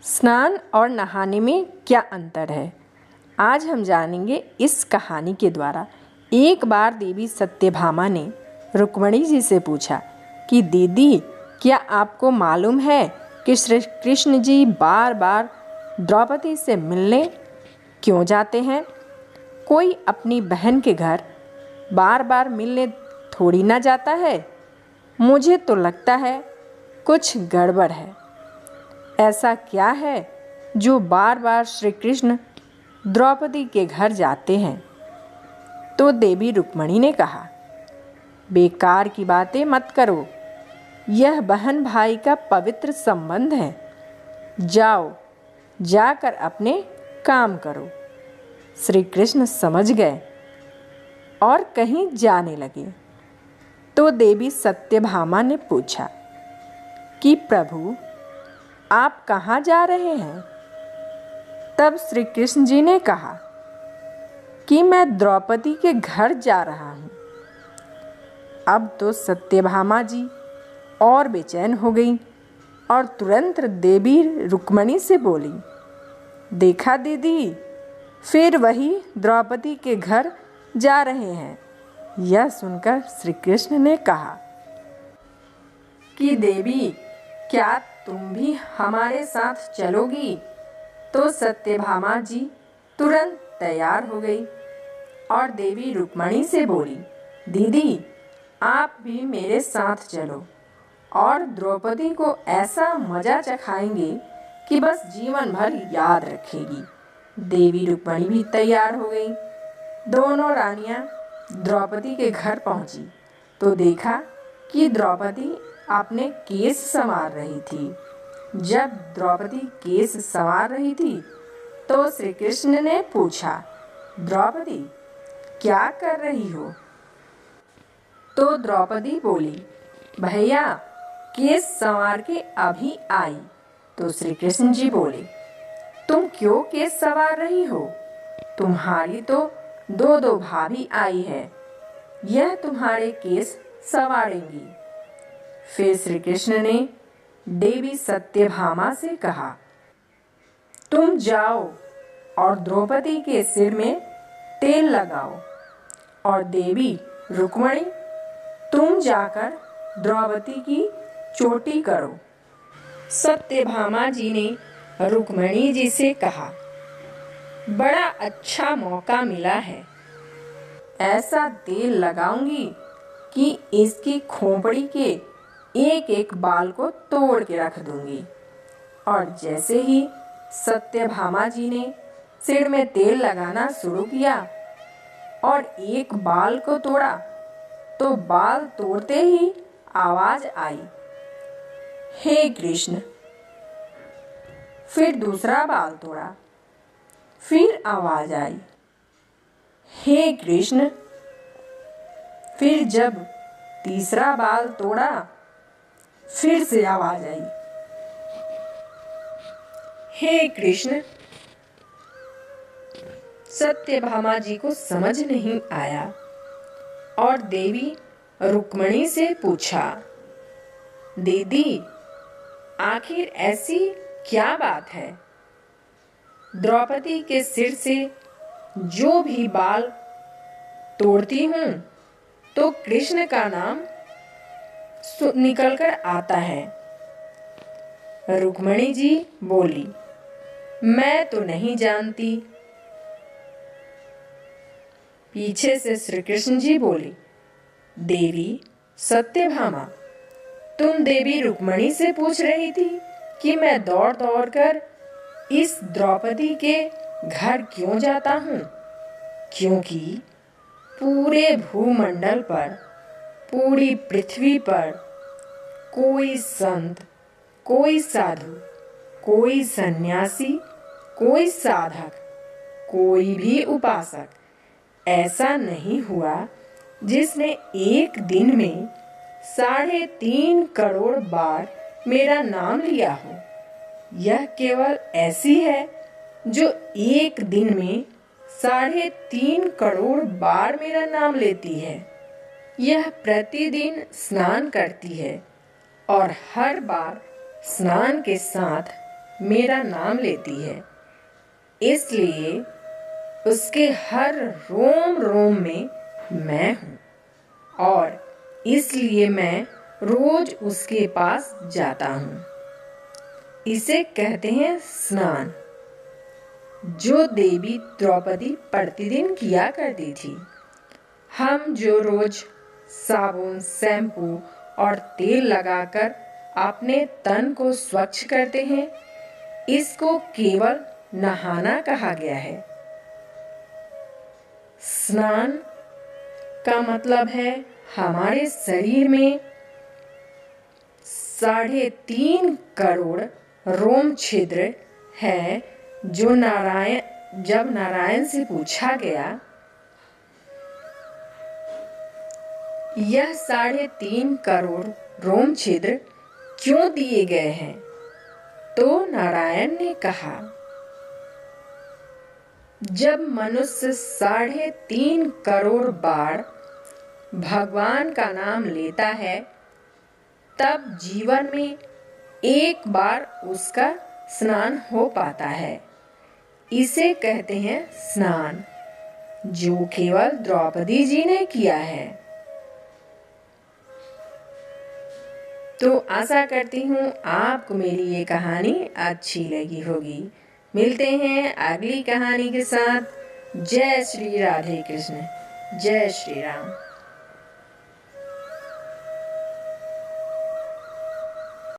स्नान और नहाने में क्या अंतर है, आज हम जानेंगे इस कहानी के द्वारा। एक बार देवी सत्यभामा ने रुक्मिणी जी से पूछा कि दीदी, क्या आपको मालूम है कि श्री कृष्ण जी बार बार द्रौपदी से मिलने क्यों जाते हैं? कोई अपनी बहन के घर बार बार मिलने थोड़ी ना जाता है। मुझे तो लगता है कुछ गड़बड़ है। ऐसा क्या है जो बार बार श्री कृष्ण द्रौपदी के घर जाते हैं? तो देवी रुक्मिणी ने कहा, बेकार की बातें मत करो, यह बहन भाई का पवित्र संबंध है। जाओ, जाकर अपने काम करो। श्री कृष्ण समझ गए और कहीं जाने लगे। तो देवी सत्यभामा ने पूछा कि प्रभु, आप कहाँ जा रहे हैं? तब श्री कृष्ण जी ने कहा कि मैं द्रौपदी के घर जा रहा हूँ। अब तो सत्यभामा जी और बेचैन हो गई और तुरंत देवी रुक्मिणी से बोली, देखा दीदी, फिर वही द्रौपदी के घर जा रहे हैं। यह सुनकर श्री कृष्ण ने कहा कि देवी, क्या तुम भी हमारे साथ चलोगी? तो सत्यभामा जी तुरंत तैयार हो गई और देवी रुक्मिणी से बोली, दीदी, आप भी मेरे साथ चलो और द्रौपदी को ऐसा मजा चखाएंगे कि बस जीवन भर याद रखेगी। देवी रुक्मिणी भी तैयार हो गई। दोनों रानियां द्रौपदी के घर पहुंची तो देखा कि द्रौपदी अपने केस संवार रही थी। जब द्रौपदी केस संवार रही थी तो श्री कृष्ण ने पूछा, द्रौपदी, क्या कर रही हो? तो द्रौपदी बोली, भैया, केस संवार के अभी आई। तो श्री कृष्ण जी बोले, तुम क्यों केस संवार रही हो? तुम्हारी तो दो दो भाभी आई है, यह तुम्हारे केस संवारेंगी। फिर श्री कृष्ण ने देवी सत्यभामा से कहा, तुम जाओ और द्रौपदी के सिर में तेल लगाओ, और देवी रुक्मिणी, तुम जाकर द्रौपदी की चोटी करो। सत्यभामा जी ने रुक्मिणी जी से कहा, बड़ा अच्छा मौका मिला है। ऐसा तेल लगाऊंगी कि इसकी खोपड़ी के एक एक बाल को तोड़ के रख दूंगी। और जैसे ही सत्यभामा जी ने सिर में तेल लगाना शुरू किया और एक बाल को तोड़ा तो बाल तोड़ते ही आवाज आई, हे कृष्ण। फिर दूसरा बाल तोड़ा, फिर आवाज आई, हे कृष्ण। फिर जब तीसरा बाल तोड़ा, फिर से आवाज आई, हे कृष्ण। सत्यभामा जी को समझ नहीं आया और देवी रुक्मिणी से पूछा, दीदी, आखिर ऐसी क्या बात है? द्रौपदी के सिर से जो भी बाल तोड़ती हूँ तो कृष्ण का नाम निकलकर आता है। रुक्मिणी जी बोली, मैं तो नहीं जानती। पीछे से श्री कृष्ण जी बोले, देवी सत्यभामा, तुम देवी रुक्मिणी से पूछ रही थी कि मैं दौड़ दौड़ कर इस द्रौपदी के घर क्यों जाता हूँ? क्योंकि पूरे भूमंडल पर, पूरी पृथ्वी पर कोई संत, कोई साधु, कोई सन्यासी, कोई साधक, कोई भी उपासक ऐसा नहीं हुआ जिसने एक दिन में 3.5 करोड़ बार मेरा नाम लिया हो। यह केवल ऐसी है जो एक दिन में 3.5 करोड़ बार मेरा नाम लेती है। यह प्रतिदिन स्नान करती है और हर बार स्नान के साथ मेरा नाम लेती है, इसलिए उसके हर रोम रोम में मैं हूँ और इसलिए मैं रोज उसके पास जाता हूँ। इसे कहते हैं स्नान, जो देवी द्रौपदी प्रतिदिन किया करती थी। हम जो रोज साबुन, शैम्पू और तेल लगाकर अपने तन को स्वच्छ करते हैं, इसको केवल नहाना कहा गया है। स्नान का मतलब है हमारे शरीर में 3.5 करोड़ रोम छिद्र है। जब नारायण से पूछा गया यह 3.5 करोड़ रोम छिद्र क्यों दिए गए हैं, तो नारायण ने कहा, जब मनुष्य 3.5 करोड़ बार भगवान का नाम लेता है, तब जीवन में एक बार उसका स्नान हो पाता है। इसे कहते हैं स्नान, जो केवल द्रौपदी जी ने किया है। तो आशा करती हूँ आपको मेरी ये कहानी अच्छी लगी होगी। मिलते हैं अगली कहानी के साथ। जय श्री राधे कृष्ण, जय श्री राम।